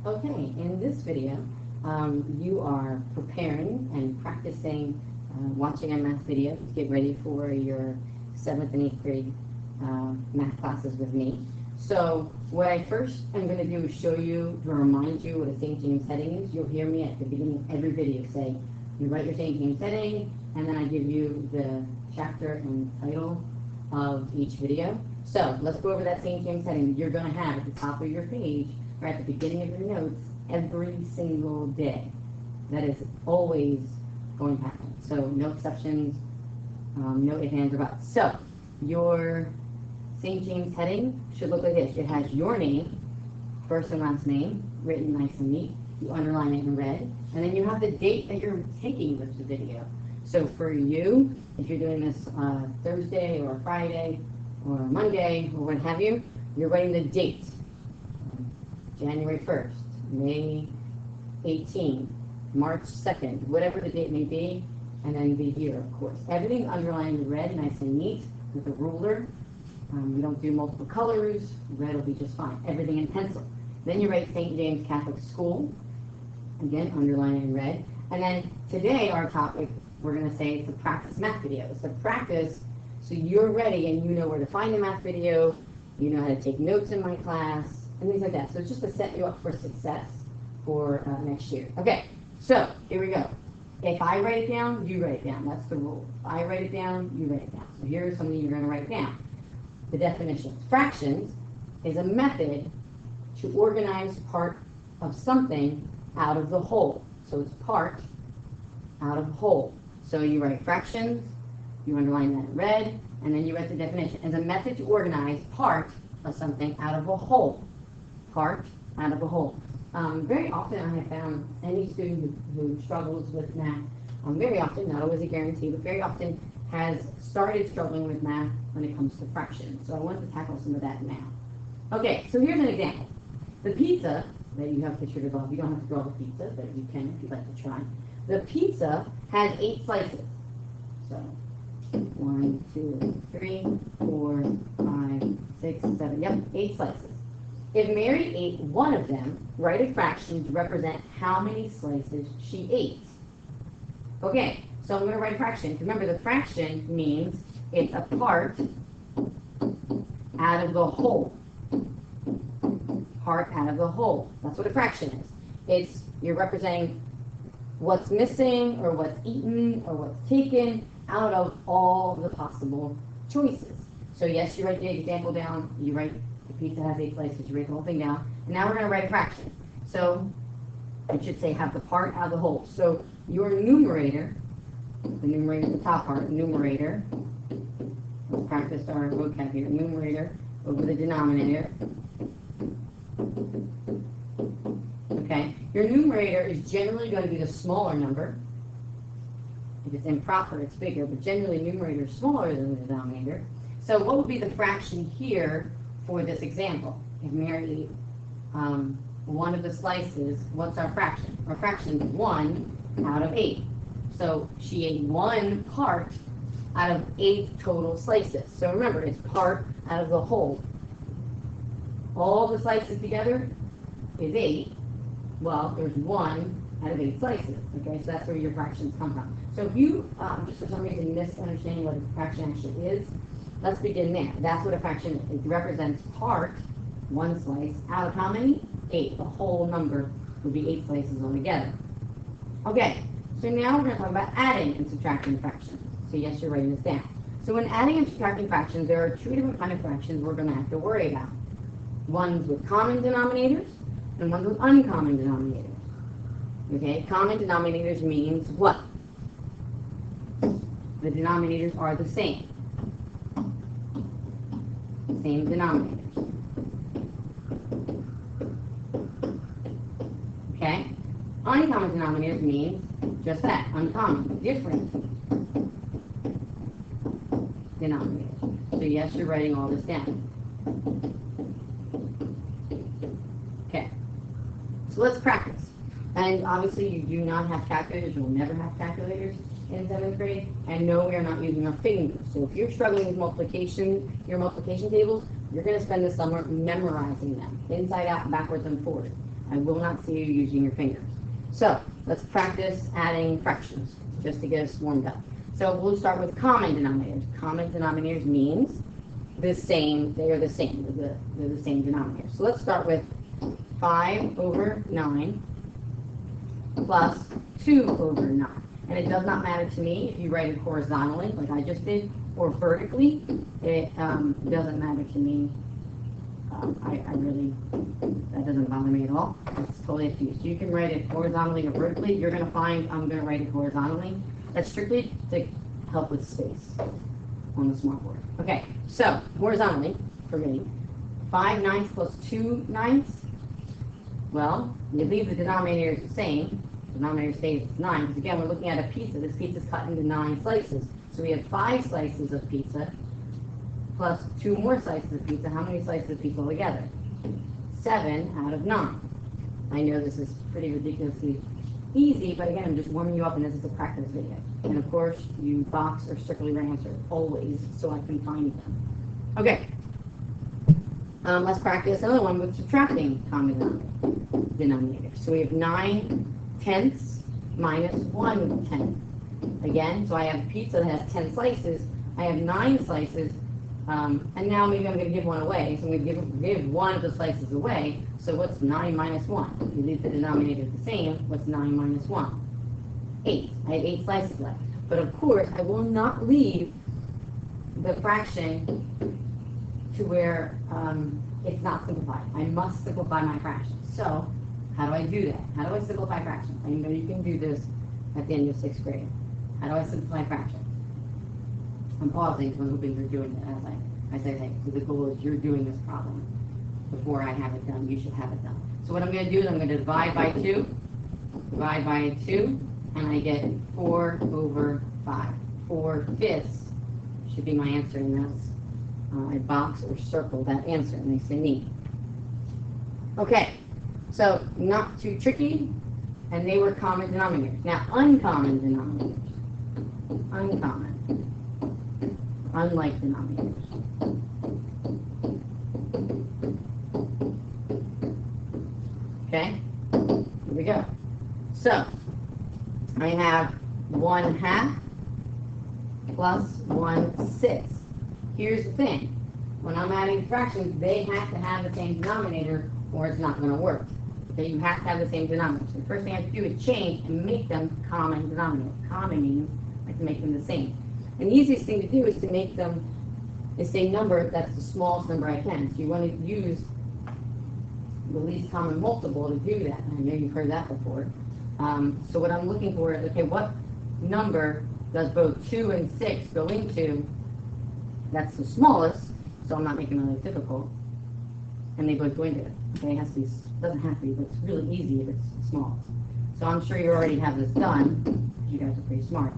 Okay, in this video, you are preparing and practicing watching a math video to get ready for your 7th and 8th grade math classes with me. So what I first am going to do is show you, to remind you what a St. James heading is. You'll hear me at the beginning of every video say, you write your St. James heading, and then I give you the chapter and title of each video. So let's go over that St. James heading you're going to have at the top of your page or at the beginning of your notes every single day. That is always going to happen. So no exceptions, no ifs, ands, or buts. So your St. James heading should look like this. It has your name, first and last name, written nice and neat. You underline it in red. And then you have the date that you're taking this video. So for you, if you're doing this Thursday or Friday or Monday or what have you, you're writing the date. January 1st, May 18th, March 2nd, whatever the date may be, and then the year, of course. Everything underlined in red, nice and neat, with a ruler. We don't do multiple colors. Red will be just fine. Everything in pencil. Then you write St. James Catholic School. Again, underline in red. And then today, our topic, we're going to say it's a practice math video. It's a practice so you're ready and you know where to find the math video, you know how to take notes in my class, and things like that. So it's just to set you up for success for next year. Okay, so here we go. If I write it down, you write it down. That's the rule. If I write it down, you write it down. So here's something you're going to write down. The definitions. Fractions is a method to organize part of something out of the whole. So it's part out of whole. So you write fractions, you underline that in red, and then you write the definition. As a method to organize part of something out of a whole. Part out of a whole. Very often I have found any student who struggles with math, very often, not always a guarantee, but very often has started struggling with math when it comes to fractions. So I wanted to tackle some of that now. Okay, so here's an example. The pizza that you have pictured above, you don't have to draw the pizza, but you can if you'd like to try. The pizza has 8 slices. So 1, 2, 3, 4, 5, 6, 7, yep, 8 slices. If Mary ate one of them, write a fraction to represent how many slices she ate. Okay, so I'm going to write a fraction. Remember, the fraction means it's a part out of the whole. Part out of the whole. That's what a fraction is. You're representing what's missing or what's eaten or what's taken out of all the possible choices. So yes, you write the example down. You write the pizza has 8 slices. You write the whole thing down. And now we're going to write a fraction. So it should say have the part out of the whole. So your numerator, the numerator is the top part, numerator. Let's practice our vocab here. Numerator over the denominator. Okay, your numerator is generally going to be the smaller number. If it's improper, it's bigger, but generally numerator is smaller than the denominator. So what would be the fraction here for this example? If Mary ate one of the slices, what's our fraction? Our fraction is 1 out of 8. So she ate 1 part out of 8 total slices. So remember, it's part out of the whole. All the slices together is 8. Well, there's 1 out of 8 slices. Okay, so that's where your fractions come from. So if you, just for some reason, misunderstanding what a fraction actually is, let's begin there. That's what a fraction is. It represents part, 1 slice, out of how many? 8. The whole number would be 8 slices altogether. Okay, so now we're going to talk about adding and subtracting fractions. So yes, you're writing this down. So when adding and subtracting fractions, there are 2 different kinds of fractions we're going to have to worry about. Ones with common denominators and ones with uncommon denominators. Okay, common denominators means what? The denominators are the same. Same denominators. Okay? Uncommon denominators means just that, uncommon, different denominators. So yes, you're writing all this down. Okay. So let's practice. And obviously you do not have calculators, you'll never have calculators in 7th grade, and no, we are not using our fingers. So if you're struggling with multiplication, your multiplication tables, you're going to spend the summer memorizing them, inside out, backwards, and forward. I will not see you using your fingers. So let's practice adding fractions just to get us warmed up. So we'll start with common denominators. Common denominators means the same, they are the same, they're the same denominator. So let's start with 5 over 9 plus 2 over 9. And it does not matter to me if you write it horizontally, like I just did, or vertically. It doesn't matter to me. I really, that doesn't bother me at all. It's totally up to you. So you can write it horizontally or vertically. You're going to find I'm going to write it horizontally. That's strictly to help with space on the smartboard. Okay, so horizontally, for me, 5 ninths plus 2 ninths. Well, you leave the denominators the same. The denominator stays 9, because again, we're looking at a pizza. This pizza is cut into 9 slices. So we have 5 slices of pizza plus 2 more slices of pizza. How many slices of pizza altogether? 7 out of 9. I know this is pretty ridiculously easy, but again, I'm just warming you up, and this is a practice video. And of course, you box or circle your answer always, so I can find them. Okay. Let's practice another one with subtracting common denominators. So we have 9 tenths minus 1 tenth. Again, so I have pizza that has 10 slices. I have 9 slices. And now maybe I'm going to give one away. So I'm going to give one of the slices away. So what's 9 minus 1? You leave the denominator the same. What's 9 minus 1? 8. I have 8 slices left. But of course, I will not leave the fraction to where it's not simplified. I must simplify my fraction. So how do I do that? How do I simplify fractions? I know you can do this at the end of 6th grade. How do I simplify fractions? I'm pausing because I'm hoping you're doing it as I say, because the goal is you're doing this problem before I have it done. You should have it done. So what I'm going to do is I'm going to divide by 2, and I get 4 over 5. 4/5 should be my answer, and that's I box or circle that answer, and they say neat. Okay, so not too tricky, and they were common denominators. Now, uncommon denominators. Uncommon. Unlike denominators. Okay, here we go. So, I have 1/2 plus 1/6. Here's the thing. When I'm adding fractions, they have to have the same denominator or it's not going to work. Okay, you have to have the same denominator. So the first thing I have to do is change and make them common denominators. Common means I can make them the same. And the easiest thing to do is to make them the same number that's the smallest number I can. So you want to use the least common multiple to do that. I know you've heard that before. So what I'm looking for is, okay, what number does both 2 and 6 go into? That's the smallest, so I'm not making it really difficult. And they both go into it. Okay, it has to be, doesn't have to be, but it's really easy if it's the smallest. So I'm sure you already have this done, because you guys are pretty smart.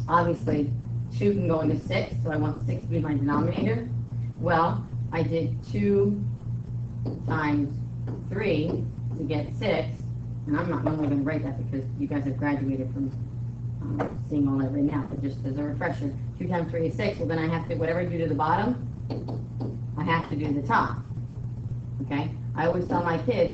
Obviously, 2 can go into 6, so I want 6 to be my denominator. Well, I did 2 times 3 to get 6, and I'm not normally going to write that because you guys have graduated from seeing all that right now, but just as a refresher, 2 times 3 is 6, well then I have to, whatever I do to the bottom, I have to do the top, okay? I always tell my kids,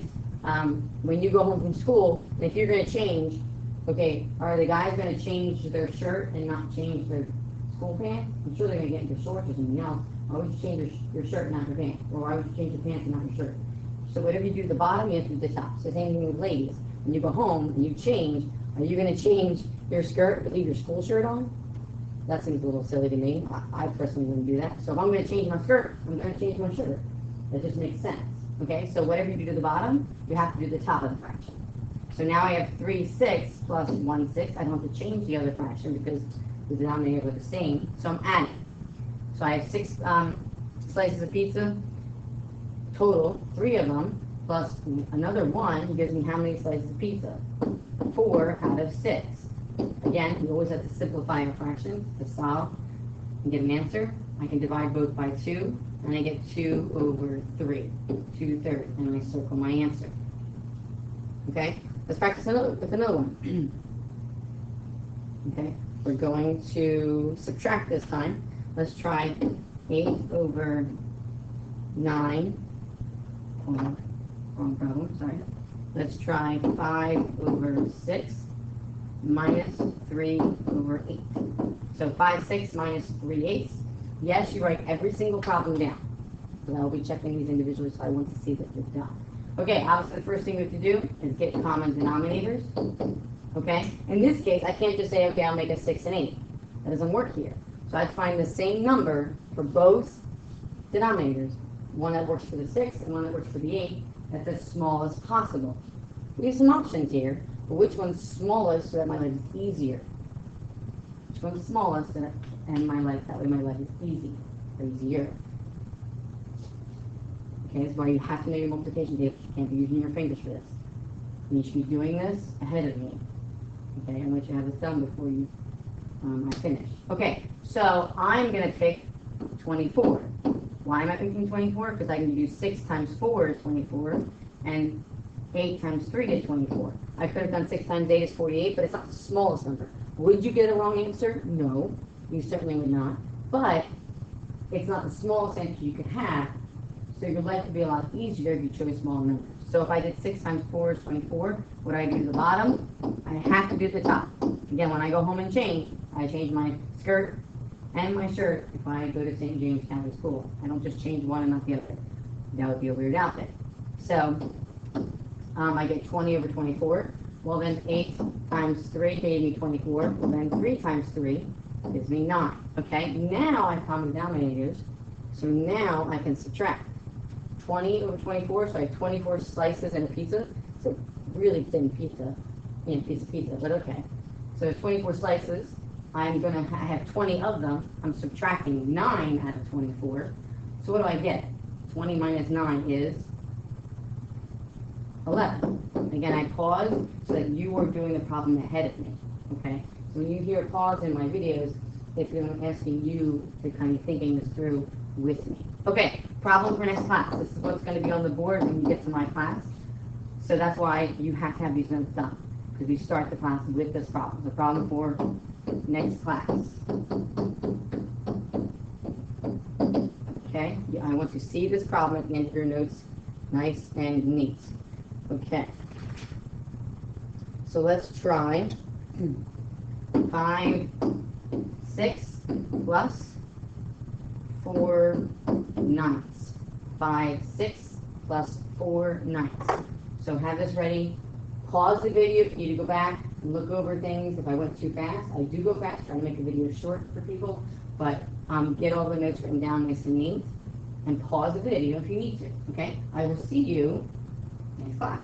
when you go home from school, and if you're going to change, okay, are the guys going to change their shirt and not change their school pants? I'm sure they're going to get into shorts or something else. Why would you change your shirt and not your pants? Or why would you change your pants and not your shirt? So whatever you do to the bottom, you have to do the top. So same thing with ladies. When you go home and you change, are you going to change your skirt but leave your school shirt on? That seems a little silly to me. I personally wouldn't do that. So if I'm going to change my skirt, I'm going to change my shirt. That just makes sense. Okay, so whatever you do to the bottom, you have to do the top of the fraction. So now I have 3/6 plus 1/6. I don't have to change the other fraction because the denominators are the same. So I'm adding. So I have 6 slices of pizza, total, 3 of them, plus another 1 gives me how many slices of pizza? 4 out of 6. Again, you always have to simplify a fraction to solve and get an answer. I can divide both by 2, and I get 2 over 3, 2/3, and I circle my answer. Okay, let's practice with another one. Okay, we're going to subtract this time. Let's try 8 over 9 wrong problem, sorry. Let's try 5 over 6 minus 3 over 8. So 5, 6 minus 3 eighths. Yes, you write every single problem down. So I'll be checking these individually, so I want to see that they're done. Okay, obviously the first thing we have to do is get common denominators. Okay, in this case, I can't just say, okay, I'll make a 6 and 8. That doesn't work here. So I'd find the same number for both denominators, one that works for the 6 and one that works for the 8, that's as small as possible. We have some options here, but which one's smallest so that my life is easier? Which one's smallest and my life, that way my life is easy, or easier. Okay, that's why you have to know your multiplication tables. You can't be using your fingers for this. And you should be doing this ahead of me. Okay, and let you have this done before you I finish. Okay, so I'm going to pick 24. Why am I picking 24? Because I can do 6 times 4 is 24, and 8 times 3 is 24. I could have done 6 times 8 is 48, but it's not the smallest number. Would you get a wrong answer? No, you certainly would not. But it's not the smallest answer you could have, so your life would be a lot easier if you chose smaller numbers. So if I did 6 times 4 is 24, what do I do to the bottom? I have to do the top. Again, when I go home and change, I change my skirt and my shirt if I go to St. James County School. I don't just change one and not the other. That would be a weird outfit. So I get 20 over 24. Well, then 8 times 3 gave me 24. Well, then 3 times 3 gives me 9. Okay, now I have common denominators. So now I can subtract. 20 over 24, so I have 24 slices and a pizza. It's a really thin pizza, piece of pizza, but okay. So 24 slices. I'm going to have 20 of them. I'm subtracting 9 out of 24. So what do I get? 20 minus 9 is 11. Again, I pause so that you are doing the problem ahead of me. Okay? So when you hear pause in my videos, if I'm asking you to kind of thinking this through with me. Okay, problem for next class. This is what's going to be on the board when you get to my class. So that's why you have to have these notes done. Because we start the class with this problem. The problem for next class. Okay, I want to see this problem at the end of your notes, nice and neat. Okay, so let's try 5, 6 plus 4 ninths. 5, 6 plus 4 ninths. So have this ready. Pause the video if you need to go back and look over things. If I went too fast, I do go fast, try to make the video short for people, but get all the notes written down nice and neat, and pause the video if you need to, okay? I will see you next class.